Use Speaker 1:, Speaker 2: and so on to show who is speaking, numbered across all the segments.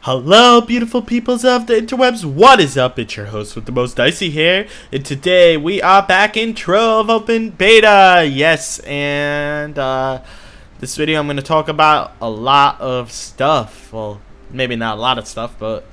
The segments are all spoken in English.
Speaker 1: Hello, beautiful peoples of the interwebs. What is up? It's your host with the most dicey hair, and today we are back in Trove Open Beta. Yes, and this video I'm going to talk about a lot of stuff. Well, maybe not a lot of stuff, but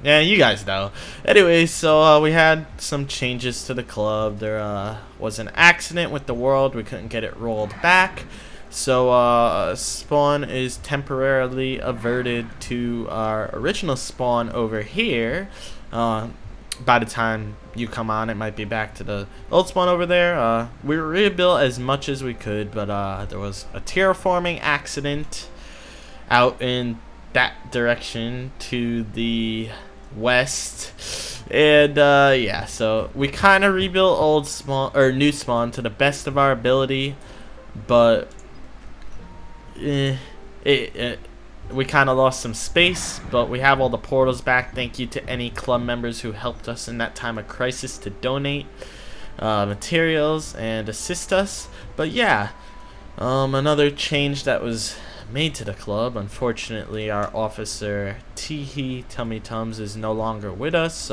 Speaker 1: yeah, you guys know. Anyway, so we had some changes to the club. There was an accident with the world. We couldn't get it rolled back. So spawn is temporarily averted to our original spawn over here. By the time you come on, it might be back to the old spawn over there. We rebuilt as much as we could, but there was a terraforming accident out in that direction to the west, and yeah, so we kind of rebuilt old spawn or new spawn to the best of our ability, but we kind of lost some space, but we have all the portals back. Thank you to any club members who helped us in that time of crisis to donate materials and assist us. But yeah, another change that was made to the club. Unfortunately, our officer Teehee Tummy Tums is no longer with us.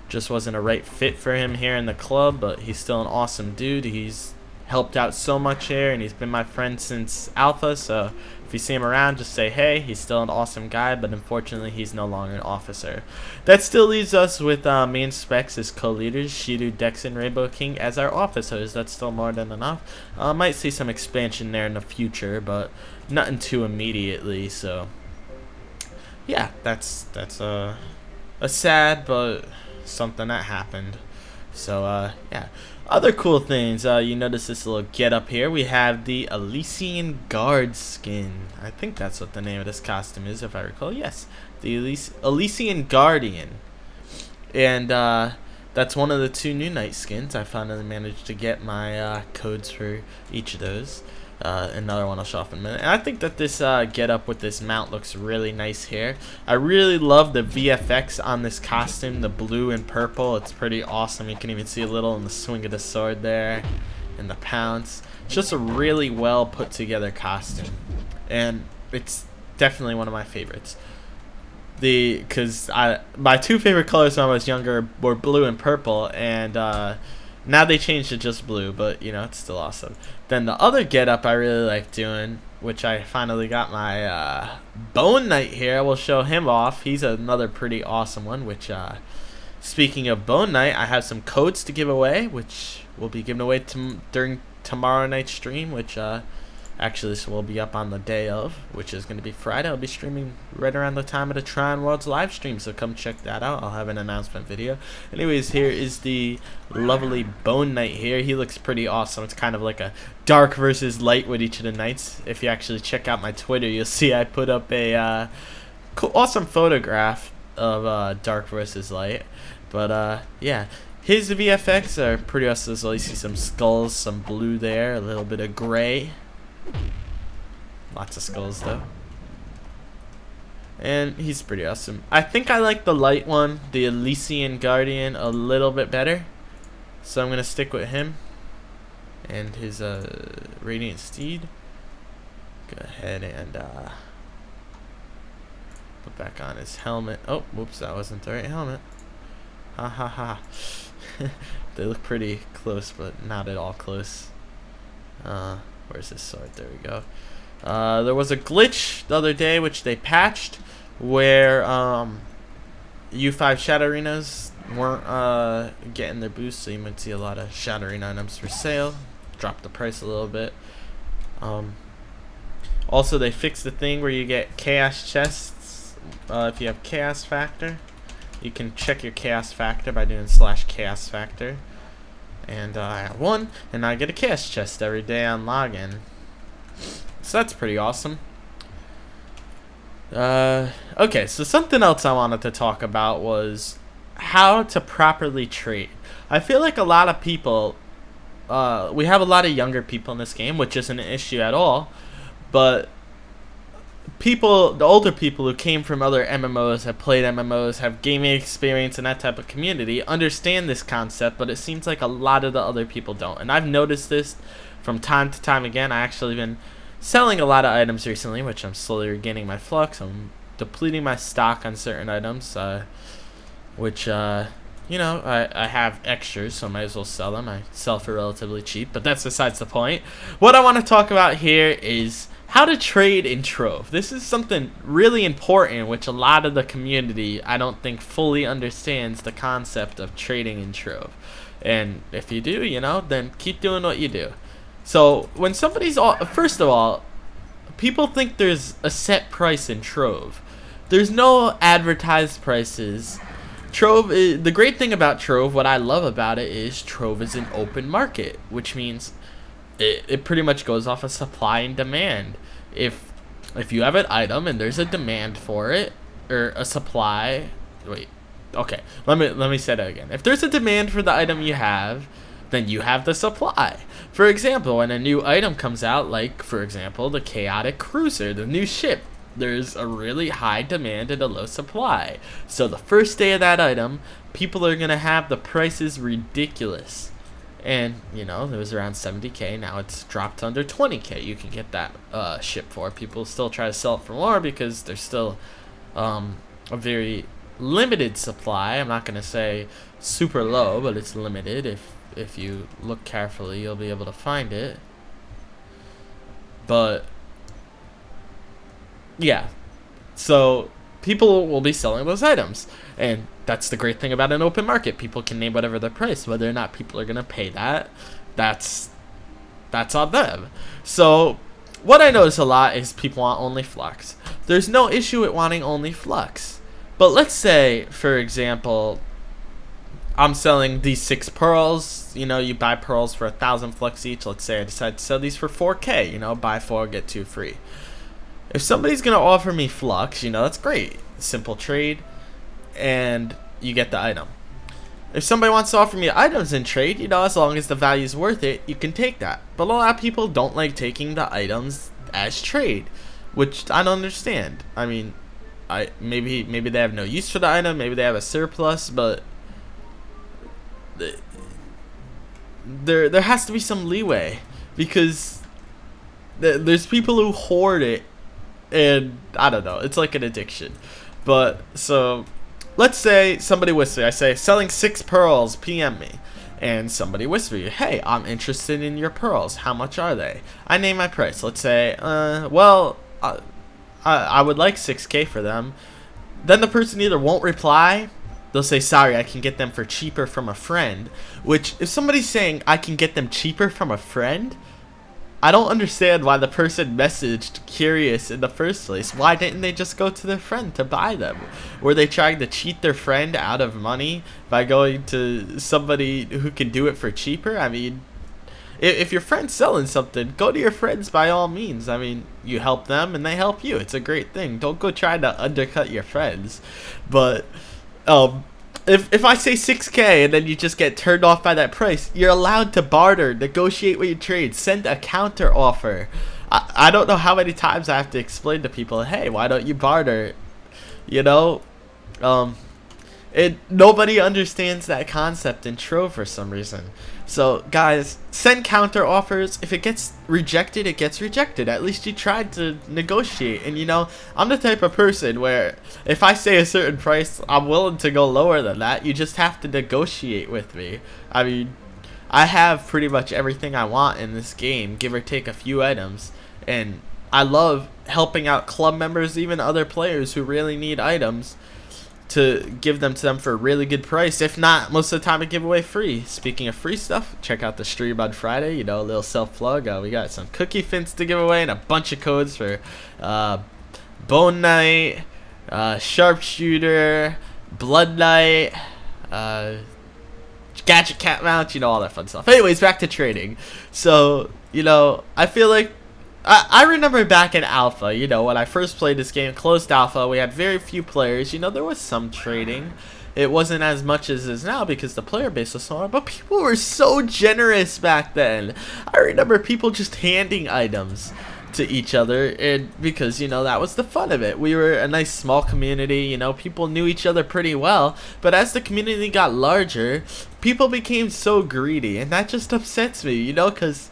Speaker 1: Just wasn't a right fit for him here in the club, but he's still an awesome dude. He's helped out so much here, and he's been my friend since Alpha, so if you see him around, just say hey. He's still an awesome guy, but unfortunately he's no longer an officer. That still leaves us with me and Specs as co-leaders, Shidu, Dex, and Rainbow King as our officers. That's still more than enough. Might see some expansion there in the future, but nothing too immediately, so yeah, that's a sad but something that happened. So yeah, other cool things, you notice this little get up here. We have the Elysian Guard skin. I think that's what the name of this costume is, if I recall. Yes, the Elysian Guardian. And that's one of the two new night skins. I finally managed to get my codes for each of those. Another one I'll show off in a minute. And I think that this get up with this mount looks really nice here. I really love the VFX on this costume, the blue and purple. It's pretty awesome. You can even see a little in the swing of the sword there and the pounce. It's just a really well put together costume, and it's definitely one of my favorites. Because my two favorite colors when I was younger were blue and purple, and now they changed to just blue, but you know, it's still awesome. Then the other get up I really like doing, which I finally got my Bone Knight here. I will show him off. He's another pretty awesome one, which speaking of Bone Knight, I have some codes to give away, which will be given away during tomorrow night's stream, which actually this will be up on the day of, which is going to be Friday. I'll be streaming right around the time of the Trine Worlds live stream, so come check that out. I'll have an announcement video. Anyways, here is the lovely Bone Knight here. He looks pretty awesome. It's kind of like a dark versus light with each of the knights. If you actually check out my Twitter, you'll see I put up a cool, awesome photograph of dark versus light. But yeah, his VFX are pretty awesome. So you see some skulls, some blue there, a little bit of gray. Lots of skulls though. And he's pretty awesome. I think I like the light one, the Elysian Guardian, a little bit better. So I'm going to stick with him. And his Radiant Steed. Go ahead and put back on his helmet. Oh, whoops, that wasn't the right helmet. Ha ha ha. They look pretty close, but not at all close. Where's his sword? There we go. There was a glitch the other day which they patched where U5 Shadow Arenas weren't getting their boost, so you might see a lot of Shadow Arena items for sale. Dropped the price a little bit. Also, they fixed the thing where you get chaos chests if you have chaos factor. You can check your chaos factor by doing /chaos factor. And I have one, and I get a chaos chest every day on login. So that's pretty awesome. Okay, so something else I wanted to talk about was how to properly trade. I feel like a lot of people, we have a lot of younger people in this game, which isn't an issue at all, but people, the older people who came from other MMOs, have played MMOs, have gaming experience in that type of community, understand this concept, but it seems like a lot of the other people don't. And I've noticed this from time to time again. I actually been selling a lot of items recently, which I'm slowly regaining my flux. I'm depleting my stock on certain items, which you know, I have extras, so I might as well sell them. I sell for relatively cheap, but that's besides the point. What I want to talk about here is how to trade in Trove. This is something really important, which a lot of the community, I don't think, fully understands the concept of trading in Trove. And if you do, you know, then keep doing what you do. So when somebody's first of all, people think there's a set price in Trove. There's no advertised prices. Trove is, the great thing about Trove, what I love about it is Trove is an open market, which means it pretty much goes off of supply and demand. If you have an item and there's a demand for it, or a supply, wait, okay, let me say that again. If there's a demand for the item you have, then you have the supply. For example, when a new item comes out, like for example the Chaotic Cruiser, the new ship, there's a really high demand and a low supply. So the first day of that item, people are gonna have the prices ridiculous. And you know, it was around 70k. Now it's dropped to under 20k. You can get that ship for. People still try to sell it for more because there's still a very limited supply. I'm not gonna say super low, but it's limited. If you look carefully, you'll be able to find it. But yeah, so people will be selling those items, and that's the great thing about an open market. People can name whatever their price. Whether or not people are gonna pay that, that's on them. So what I notice a lot is people want only flux. There's no issue with wanting only flux, but let's say, for example, I'm selling these 6 pearls. You know, you buy pearls for 1,000 flux each. Let's say I decide to sell these for 4k. You know, buy 4 get 2 free. If somebody's gonna offer me flux, you know, that's great. Simple trade, and you get the item. If somebody wants to offer me items in trade, you know, as long as the value's worth it, you can take that. But a lot of people don't like taking the items as trade, which I don't understand. I mean, maybe they have no use for the item, maybe they have a surplus, but there has to be some leeway, because there's people who hoard it. And I don't know, it's like an addiction. But so let's say somebody whispers, I say selling 6 pearls, PM me, and somebody whispers, hey, I'm interested in your pearls, how much are they? I name my price. Let's say well, I would like 6k for them. Then the person either won't reply, they'll say, sorry, I can get them for cheaper from a friend. Which, if somebody's saying I can get them cheaper from a friend, I don't understand why the person messaged curious in the first place. Why didn't they just go to their friend to buy them? Were they trying to cheat their friend out of money by going to somebody who can do it for cheaper? I mean, if your friend's selling something, go to your friends by all means. I mean, you help them and they help you. It's a great thing. Don't go trying to undercut your friends. But if I say 6k and then you just get turned off by that price, you're allowed to barter, negotiate with your trade, send a counter offer. I don't know how many times I have to explain to people, hey, why don't you barter? You know, nobody understands that concept in Trove for some reason. So guys, send counter offers. If it gets rejected, it gets rejected. At least you tried to negotiate. And you know, I'm the type of person where if I say a certain price, I'm willing to go lower than that. You just have to negotiate with me. I mean, I have pretty much everything I want in this game, give or take a few items. And I love helping out club members, even other players who really need items, to give them to them for a really good price. If not, most of the time I give away free. Speaking of free stuff, check out the stream on Friday. You know, a little self-plug. We got some cookie fins to give away and a bunch of codes for Bone Knight, Sharpshooter, Blood Knight, Gadget Cat Mount, you know, all that fun stuff. Anyways, back to trading. So, you know, I feel like I remember back in Alpha, you know, when I first played this game, closed Alpha, we had very few players. You know, there was some trading. It wasn't as much as it is now because the player base was smaller, but people were so generous back then. I remember people just handing items to each other, and because, you know, that was the fun of it. We were a nice small community, you know, people knew each other pretty well, but as the community got larger, people became so greedy, and that just upsets me, you know, because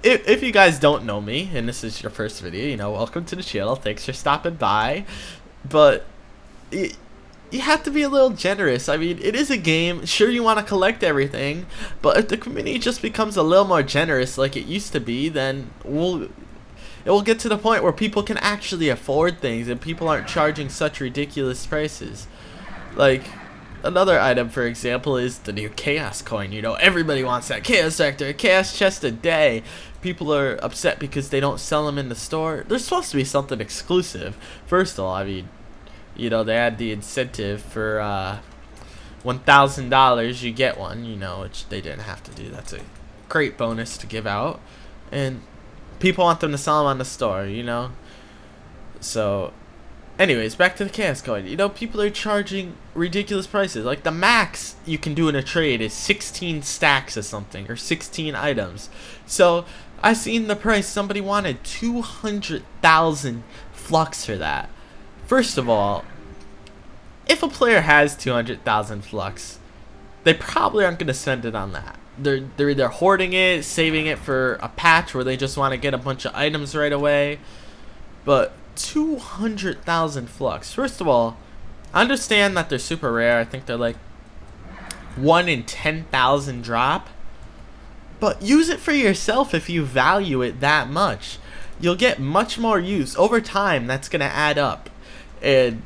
Speaker 1: if you guys don't know me and this is your first video, you know, welcome to the channel. Thanks for stopping by. But you have to be a little generous. I mean, it is a game. Sure, you want to collect everything, but if the community just becomes a little more generous like it used to be, then it will get to the point where people can actually afford things and people aren't charging such ridiculous prices. Like, another item, for example, is the new Chaos coin. You know, everybody wants that Chaos Factor, Chaos chest a day. People are upset because they don't sell them in the store. There's supposed to be something exclusive. First of all, I mean, you know, they had the incentive for $1,000 you get one, you know, which they didn't have to do. That's a great bonus to give out. And people want them to sell them on the store, you know. So anyways, back to the Chaos coin. You know, people are charging ridiculous prices. Like, the max you can do in a trade is 16 stacks of something, or 16 items. So I seen the price. Somebody wanted 200,000 flux for that. First of all, if a player has 200,000 flux, they probably aren't going to spend it on that. They're either hoarding it, saving it for a patch where they just want to get a bunch of items right away. But 200,000 flux. First of all, I understand that they're super rare. I think they're like 1 in 10,000 drop. But use it for yourself if you value it that much. You'll get much more use over time. That's going to add up. And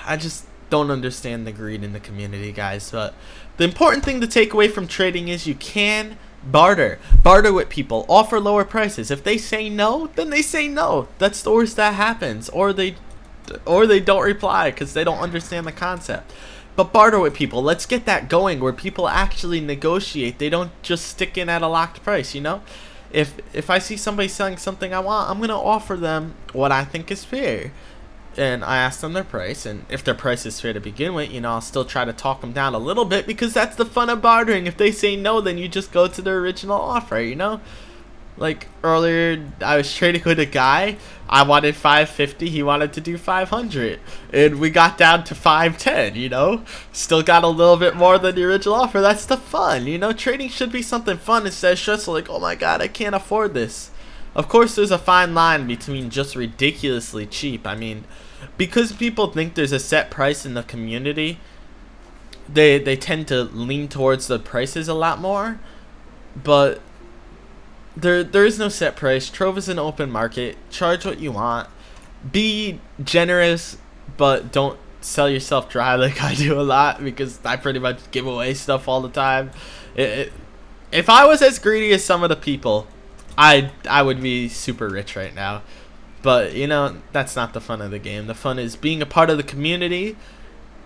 Speaker 1: I just don't understand the greed in the community, guys. But the important thing to take away from trading is you can barter with people, offer lower prices. If they say no, then they say no. That's the worst that happens. Or they don't reply because they don't understand the concept. But barter with people. Let's get that going where people actually negotiate. They don't just stick in at a locked price, you know. If I see somebody selling something I want, I'm going to offer them what I think is fair. And I ask them their price, and if their price is fair to begin with, you know, I'll still try to talk them down a little bit because that's the fun of bartering. If they say no, then you just go to their original offer, you know? Like, earlier, I was trading with a guy. I wanted 550, he wanted to do 500. And we got down to 510, you know? Still got a little bit more than the original offer. That's the fun, you know? Trading should be something fun instead of stressful, like, oh my god, I can't afford this. Of course, there's a fine line between just ridiculously cheap. I mean, because people think there's a set price in the community, they tend to lean towards the prices a lot more. But there is no set price. Trove is an open market. Charge what you want. Be generous, but don't sell yourself dry like I do a lot, because I pretty much give away stuff all the time. If I was as greedy as some of the people, I would be super rich right now. But, you know, that's not the fun of the game. The fun is being a part of the community,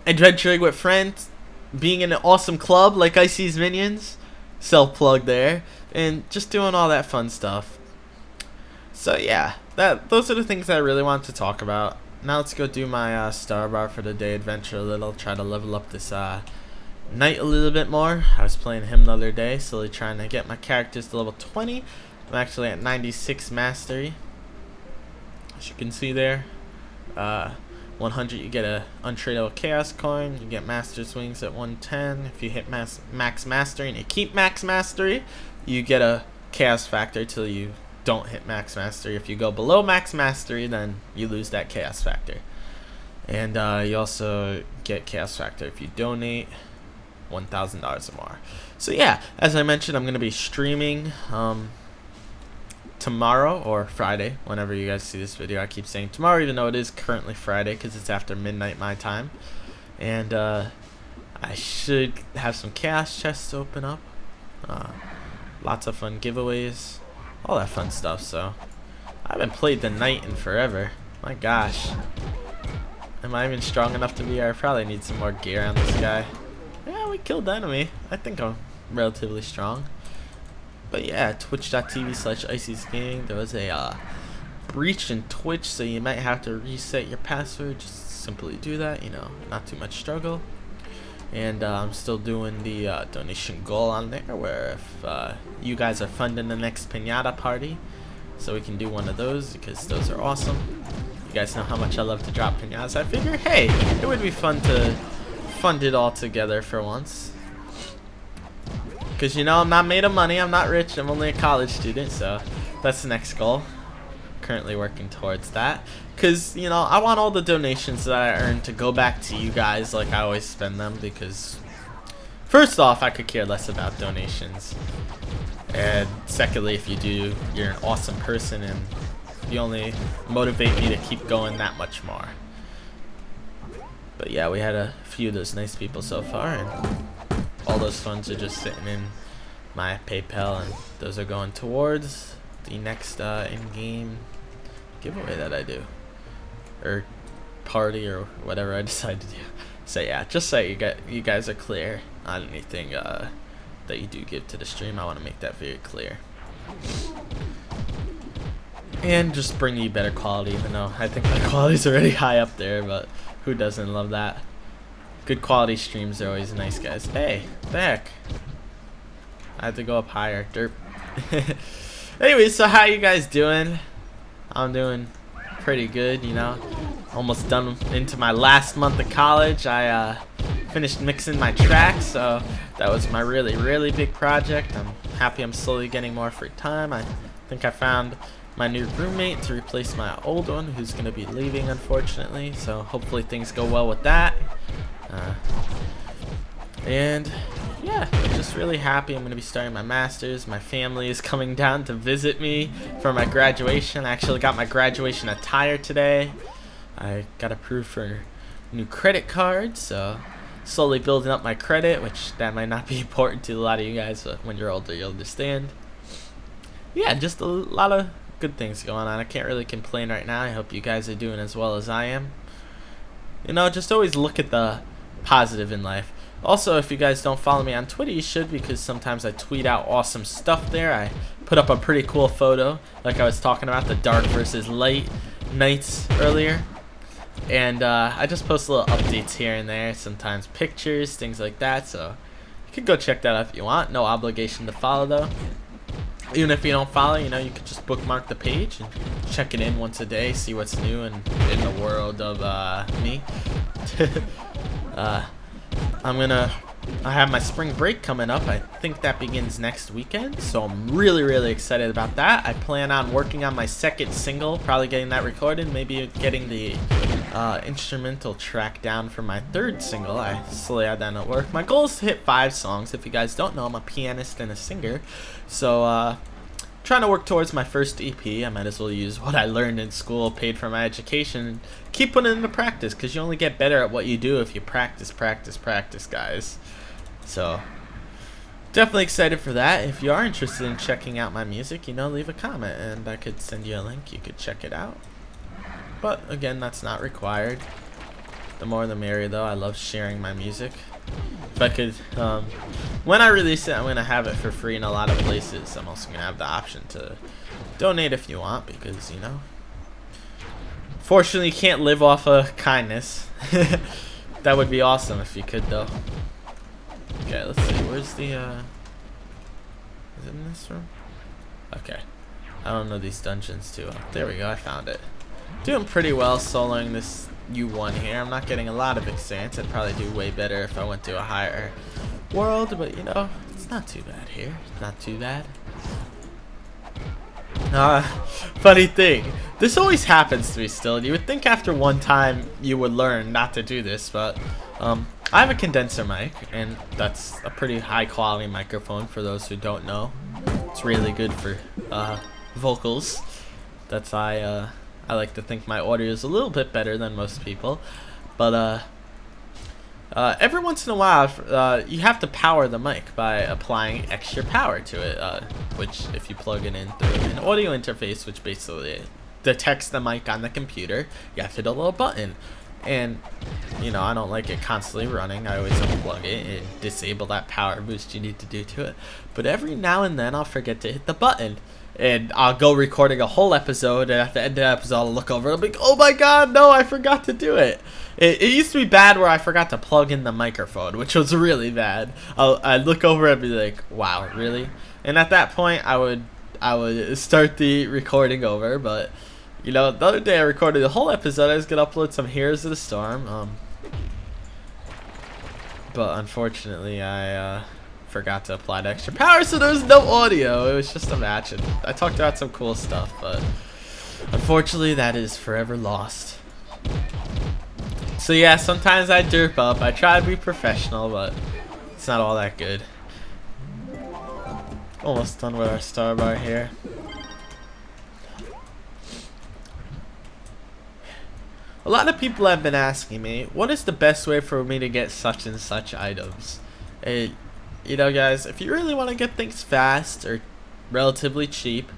Speaker 1: adventuring with friends, being in an awesome club like Icy's Minions, self-plug there, and just doing all that fun stuff. So, yeah, those are the things I really want to talk about. Now let's go do my star bar for the day adventure a little, try to level up this knight a little bit more. I was playing him the other day, slowly trying to get my characters to level 20. I'm actually at 96 mastery. As you can see there, 100 you get a untradeable chaos coin. You get master swings at 110. If you hit max mastery and you keep max mastery, you get a chaos factor till you don't hit max mastery. If you go below max mastery, then you lose that chaos factor. And you also get chaos factor if you donate $1,000 or more. So yeah, as I mentioned, I'm going to be streaming tomorrow or Friday, whenever you guys see this video. I keep saying tomorrow, even though it is currently Friday, because it's after midnight my time. And I should have some chaos chests open up, lots of fun giveaways, all that fun stuff. So I haven't played the knight in forever. My gosh, am I even strong enough to be here? I probably need some more gear on this guy. Yeah, we killed the enemy. I think I'm relatively strong. But yeah, twitch.tv/IcysGaming. There was a breach in Twitch, so you might have to reset your password. Just simply do that, you know, not too much struggle. And I'm still doing the donation goal on there, where if you guys are funding the next pinata party, so we can do one of those, because those are awesome. You guys know how much I love to drop pinatas. I figure, hey, it would be fun to fund it all together for once. Because, you know, I'm not made of money. I'm not rich. I'm only a college student. So that's the next goal. Currently working towards that. Because, you know, I want all the donations that I earn to go back to you guys like I always spend them. Because, first off, I could care less about donations. And secondly, if you do, you're an awesome person. And you only motivate me to keep going that much more. But yeah, we had a few of those nice people so far, and all those funds are just sitting in my PayPal, and those are going towards the next in-game giveaway that I do, or party, or whatever I decide to do. So yeah, just so you guys are clear on anything that you do give to the stream. I want to make that very clear. And just bring you better quality, even though I think my quality is already high up there, but who doesn't love that? Good quality streams are always nice, guys. Hey, back. I had to go up higher. Derp. Anyway, so how you guys doing? I'm doing pretty good, you know. Almost done into my last month of college. I finished mixing my tracks, so that was my really big project. I'm happy I'm slowly getting more free time. I think I found my new roommate to replace my old one, who's going to be leaving, unfortunately. So hopefully things go well with that. And yeah, just really happy. I'm going to be starting my master's. My family is coming down to visit me for my graduation. I actually got my graduation attire today. I got approved for a new credit card, so slowly building up my credit, which that might not be important to a lot of you guys, but when you're older you'll understand. Yeah, just a lot of good things going on. I can't really complain right now. I hope you guys are doing as well as I am. You know, just always look at the positive in life. Also, if you guys don't follow me on Twitter, you should, because sometimes I tweet out awesome stuff there. I put up a pretty cool photo, like I was talking about the dark versus light nights earlier. And I just post little updates here and there, sometimes pictures, things like that. So you could go check that out if you want. No obligation to follow, though. Even if you don't follow, you know, you could just bookmark the page and check it in once a day, see what's new in the world of me. I have my spring break coming up. I think that begins next weekend, so I'm really excited about that. I plan on working on my second single, probably getting that recorded, maybe getting the instrumental track down for my third single. I slowly had that at work. My goal is to hit 5 songs. If you guys don't know, I'm a pianist and a singer, so trying to work towards my first EP. I might as well use what I learned in school, paid for my education, and keep putting it into practice, because you only get better at what you do if you practice, guys. So definitely excited for that. If you are interested in checking out my music, you know, leave a comment and I could send you a link. You could check it out. But again, that's not required. The more the merrier, though. I love sharing my music. If I could, when I release it, I'm going to have it for free in a lot of places. I'm also going to have the option to donate if you want, because, you know, fortunately you can't live off of kindness. That would be awesome if you could, though. Okay, let's see. Where's the, is it in this room? Okay. I don't know these dungeons too well. There we go. I found it. Doing pretty well soloing this U1 here. I'm not getting a lot of experience. I'd probably do way better if I went to a higher world, but, you know, it's not too bad here. Not too bad. Funny thing. This always happens to me still. You would think after one time you would learn not to do this, but I have a condenser mic, and that's a pretty high quality microphone for those who don't know. It's really good for vocals. That's why I like to think my audio is a little bit better than most people. But every once in a while, you have to power the mic by applying extra power to it, which if you plug it in through an audio interface, which basically detects the mic on the computer, you have to hit a little button. And, you know, I don't like it constantly running. I always unplug it and disable that power boost you need to do to it. But every now and then I'll forget to hit the button. And I'll go recording a whole episode, and at the end of the episode I'll look over and I'll be like, oh my god, no, I forgot to do it. It used to be bad where I forgot to plug in the microphone, which was really bad. I'd look over and be like, wow, really? And at that point I would start the recording over, but you know, the other day I recorded the whole episode. I was gonna upload some Heroes of the Storm, but unfortunately I forgot to apply the extra power, so there was no audio. It was just a match, and I talked about some cool stuff, but unfortunately that is forever lost. So yeah, sometimes I derp up. I try to be professional, but it's not all that good. Almost done with our star bar here. A lot of people have been asking me, what is the best way for me to get such and such items? And, you know guys, if you really want to get things fast or relatively cheap,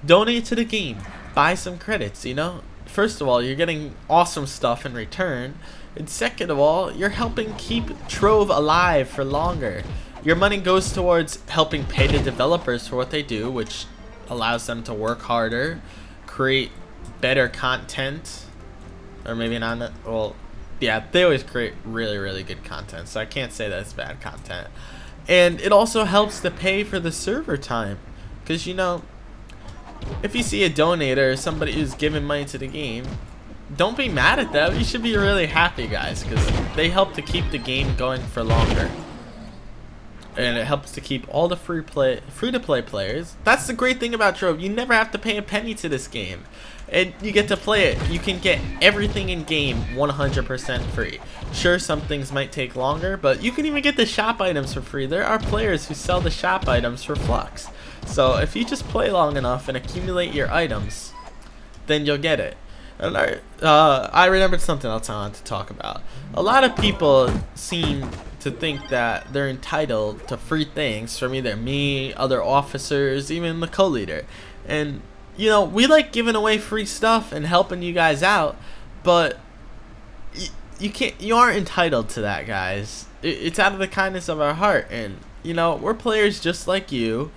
Speaker 1: donate to the game. Buy some credits, you know? First of all, you're getting awesome stuff in return. And second of all, you're helping keep Trove alive for longer. Your money goes towards helping pay the developers for what they do, which allows them to work harder, create better content. Or maybe not, well, yeah, they always create really, really good content, so I can't say that it's bad content. And it also helps to pay for the server time, because, you know, if you see a donator or somebody who's giving money to the game, don't be mad at them. You should be really happy, guys, because they help to keep the game going for longer. And it helps to keep all the free-to-play players. That's the great thing about Trove. You never have to pay a penny to this game. And you get to play it. You can get everything in game 100% free. Sure, some things might take longer, but you can even get the shop items for free. There are players who sell the shop items for flux. So if you just play long enough and accumulate your items, then you'll get it. And I remembered something else I wanted to talk about. A lot of people seem to think that they're entitled to free things from either me, other officers, even the co-leader. And you know, we like giving away free stuff and helping you guys out, but you aren't entitled to that, guys. It's out of the kindness of our heart, and you know, we're players just like you.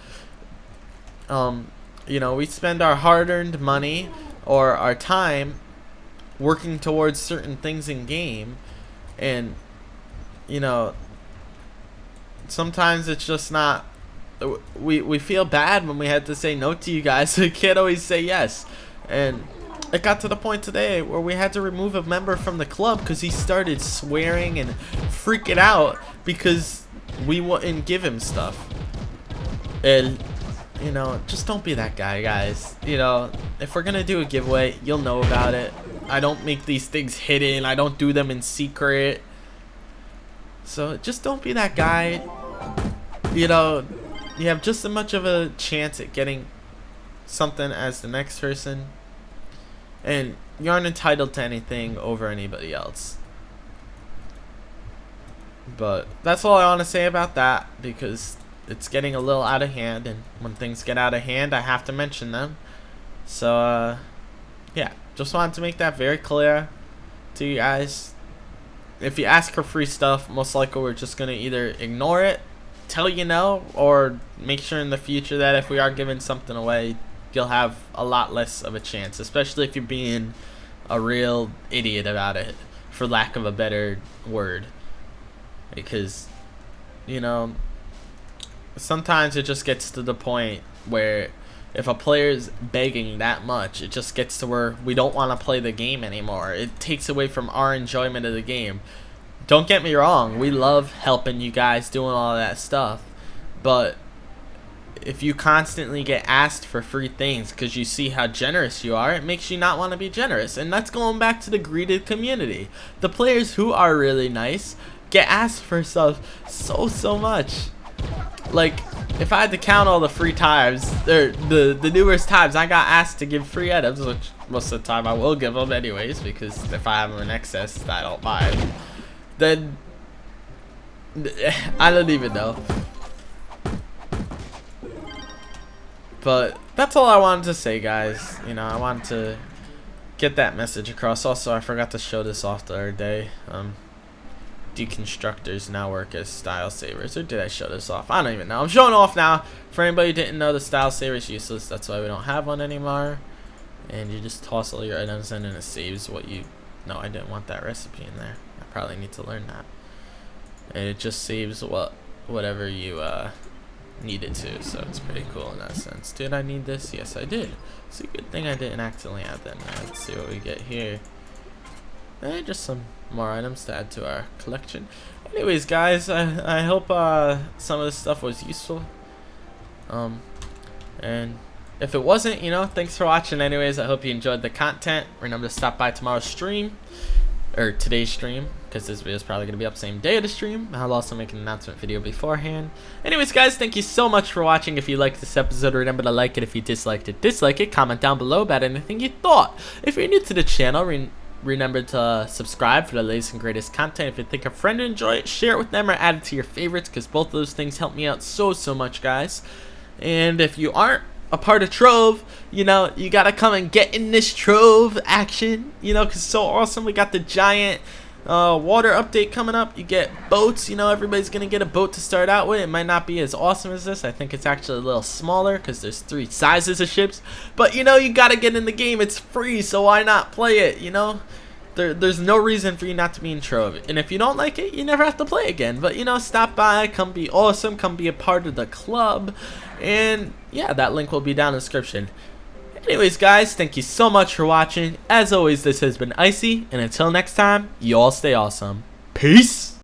Speaker 1: You know, we spend our hard-earned money or our time working towards certain things in game, and you know, sometimes it's just not. We feel bad when we had to say no to you guys, so we can't always say yes. And it got to the point today where we had to remove a member from the club because he started swearing and freaking out because we wouldn't give him stuff. And you know, just don't be that guy, guys. You know, if we're gonna do a giveaway, you'll know about it. I don't make these things hidden. I don't do them in secret. So just don't be that guy. You know, you have just as much of a chance at getting something as the next person, and you aren't entitled to anything over anybody else. But that's all I want to say about that, because it's getting a little out of hand, and when things get out of hand, I have to mention them. So yeah, just wanted to make that very clear to you guys. If you ask for free stuff, most likely we're just gonna either ignore it, tell you no, or make sure in the future that if we are giving something away, you'll have a lot less of a chance, especially if you're being a real idiot about it, for lack of a better word. Because, you know, sometimes it just gets to the point where if a player's begging that much, it just gets to where we don't want to play the game anymore. It takes away from our enjoyment of the game. Don't get me wrong, we love helping you guys, doing all that stuff, but if you constantly get asked for free things because you see how generous you are, it makes you not want to be generous. And that's going back to the greeted community. The players who are really nice get asked for stuff so much. Like, if I had to count all the free times, or the numerous times I got asked to give free items, which most of the time I will give them anyways, because if I have them in excess, I don't mind. Then I don't even know. But that's all I wanted to say, guys. You know, I wanted to get that message across. Also, I forgot to show this off the other day. Deconstructors now work as style savers. Or did I show this off? I don't even know. I'm showing off now. For anybody who didn't know, the style saver is useless. That's why we don't have one anymore. And you just toss all your items in and it saves what you... No, I didn't want that recipe in there. I probably need to learn that. And it just saves whatever you need it to. So it's pretty cool in that sense. Did I need this? Yes, I did. It's a good thing I didn't accidentally add that. Now let's see what we get here. and just some more items to add to our collection. Anyways, guys, I hope some of this stuff was useful. And if it wasn't, you know, thanks for watching. Anyways, I hope you enjoyed the content. Remember to stop by tomorrow's stream, or today's stream, because this video is probably going to be up same day of the stream. I'll also make an announcement video beforehand. Anyways, guys, thank you so much for watching. If you liked this episode, remember to like it. If you disliked it, dislike it. Comment down below about anything you thought. If you're new to the channel, remember to subscribe for the latest and greatest content. If you think a friend would enjoy it, share it with them or add it to your favorites, because both those things help me out so much, guys. And if you aren't a part of Trove, you know, you gotta come and get in this Trove action, you know, because it's so awesome. We got the giant water update coming up. You get boats, you know, everybody's gonna get a boat to start out with. It might not be as awesome as this. I think it's actually a little smaller because there's 3 sizes of ships, but you know, you gotta get in the game. It's free, so why not play it, you know? There's no reason for you not to be in Trove. And if you don't like it, you never have to play again. But, you know, stop by, come be awesome, come be a part of the club. And, yeah, that link will be down in the description. Anyways, guys, thank you so much for watching. As always, this has been Icy. And until next time, you all stay awesome. Peace!